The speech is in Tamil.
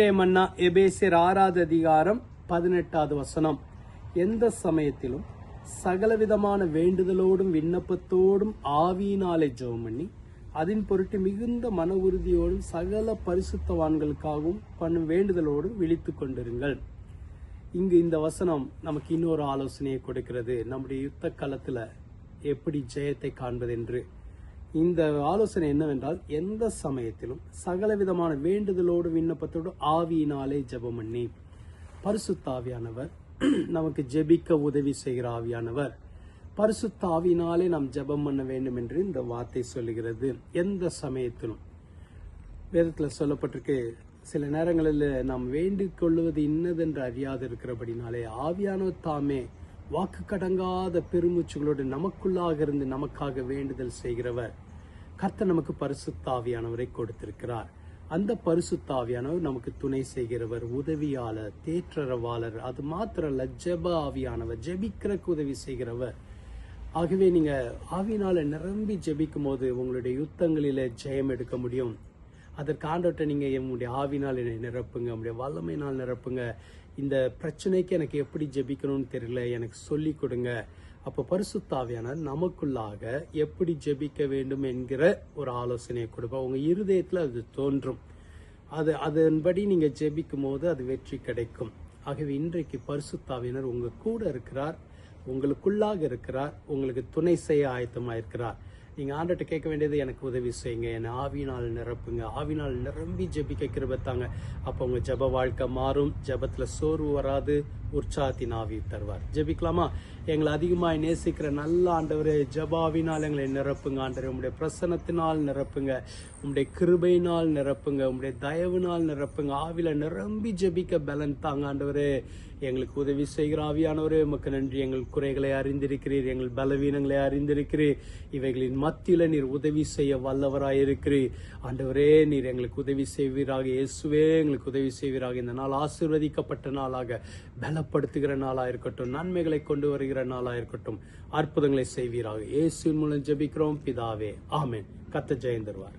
இன்றைய மன்னா எபேசியர் 6வது அதிகாரம் 18வது வசனம். எந்த சமயத்திலும் சகலவிதமான வேண்டுதலோடும் விண்ணப்பத்தோடும் ஆவியினாலே ஜெபம் பண்ணி அதன் பொருட்டு மிகுந்த மன உறுதியோடும் சகல பரிசுத்தவான்களுக்காகவும் பண்ணும் வேண்டுதலோடும் விழித்துக் கொண்டிருங்கள். இங்கு இந்த வசனம் நமக்கு இன்னொரு ஆலோசனையை கொடுக்கிறது. நம்முடைய யுத்த களத்துல எப்படி ஜெயத்தை காண்பது என்று. இந்த ஆலோசனை என்னவென்றால், எந்த சமயத்திலும் சகலவிதமான வேண்டுதலோடு விண்ணப்பத்தோடு ஆவியினாலே ஜெபம் பண்ணி. பரிசுத்த ஆவியானவர் நமக்கு ஜெபிக்க உதவி செய்கிற ஆவியானவர். பரிசுத்த ஆவியினாலே நாம் ஜெபம் பண்ண வேண்டும் என்று இந்த வார்த்தை சொல்லுகிறது. எந்த சமயத்திலும் வேதத்துல சொல்லப்பட்டிருக்கு. சில நேரங்களில் நாம் வேண்டிக் கொள்வது இன்னதென்று அறியாது இருக்கிறபடினாலே ஆவியானவர் தாமே வாக்கு கடங்காத பெருமூச்சுகளோடு நமக்குள்ளாக இருந்து நமக்காக வேண்டுதல் செய்கிறவர். கர்த்தர் நமக்கு பரிசுத்த ஆவியானவரை கொடுத்திருக்கிறார். அந்த பரிசுத்த ஆவியானவர் நமக்கு துணை செய்கிறவர், உதவியாளர், தேற்றரவாளர். அது மாத்திரல்ல, ஜெப ஆவியானவர், ஜெபிக்கிறக்கு உதவி செய்கிறவர். ஆகவே நீங்க ஆவியினால நிரம்பி ஜெபிக்கும் போது உங்களுடைய யுத்தங்களில ஜெயம் எடுக்க முடியும். அதற்கு ஆண்டவர்கிட்ட நீங்க என்னுடைய ஆவினால் என்னை நிரப்புங்க, உங்களுடைய வல்லமையினால் நிரப்புங்க. இந்த பிரச்சனைக்கு எனக்கு எப்படி ஜெபிக்கணும்னு தெரியல, எனக்கு சொல்லி கொடுங்க. அப்போ பரிசுத்த ஆவியானவர் நமக்குள்ளாக எப்படி ஜெபிக்க வேண்டும் என்கிற ஒரு ஆலோசனையை கொடுப்பா. உங்க இருதயத்துல அது தோன்றும். அதன்படி நீங்க ஜெபிக்கும் போது அது வெற்றி கிடைக்கும். ஆகவே இன்றைக்கு பரிசுத்த ஆவியானவர் உங்க கூட இருக்கிறார், உங்களுக்குள்ளாக இருக்கிறார், உங்களுக்கு துணை செய்ய ஆயத்தமாயிருக்கிறார். நீங்க ஆண்டவர்கிட்ட கேட்க வேண்டியது, எனக்கு உதவி செய்யுங்க, என்னை ஆவியினால் நிரப்புங்க, ஆவியினால் நிரம்பி ஜெபிக்க கிருபைத்தாங்க. அப்போ உங்க ஜெப வாழ்க்கை மாறும். ஜெபத்துல சோர்வு வராது, உற்சாகத்தின் ஆவி தருவார். ஜெபிக்கலாமா? எங்களை அதிகமாய் நேசிக்கிற நல்ல ஆண்டவரே, ஜெபாவினால் எங்களை நிரப்புங்க ஆண்டவரே. உங்களுடைய பிரசன்னத்தினால் நிரப்புங்க, உங்களுடைய கிருபையினால் நிரப்புங்க, உங்களுடைய தயவுனால் நிரப்புங்க. ஆவில நிரம்பி ஜெபிக்க பலன் தாங்க ஆண்டவரே. எங்களுக்கு உதவி செய்கிற ஆவியானவரே, உமக்கு நன்றி. எங்கள் குறைகளை அறிந்திருக்கிறீர், எங்கள் பலவீனங்களை அறிந்திருக்கிறீர். இவைகளின் மத்தியில நீர் உதவி செய்ய வல்லவராயிருக்கிறீர் ஆண்டவரே. நீர் எங்களுக்கு உதவி செய்வீராக. இயேசுவே, எங்களுக்கு உதவி செய்வீராக. இந்த நாள் ஆசீர்வதிக்கப்பட்ட நாளாக, பலப்படுத்துகிற நாளா இருக்கட்டும், நன்மைகளை கொண்டு வருகிற நாளா இருக்கட்டும், அற்புதங்களை செய்வீராக. இயேசுவின் மூலம் ஜெபிக்கிறோம் பிதாவே, ஆமென். கர்த்தர் ஜெயம் தருவார்.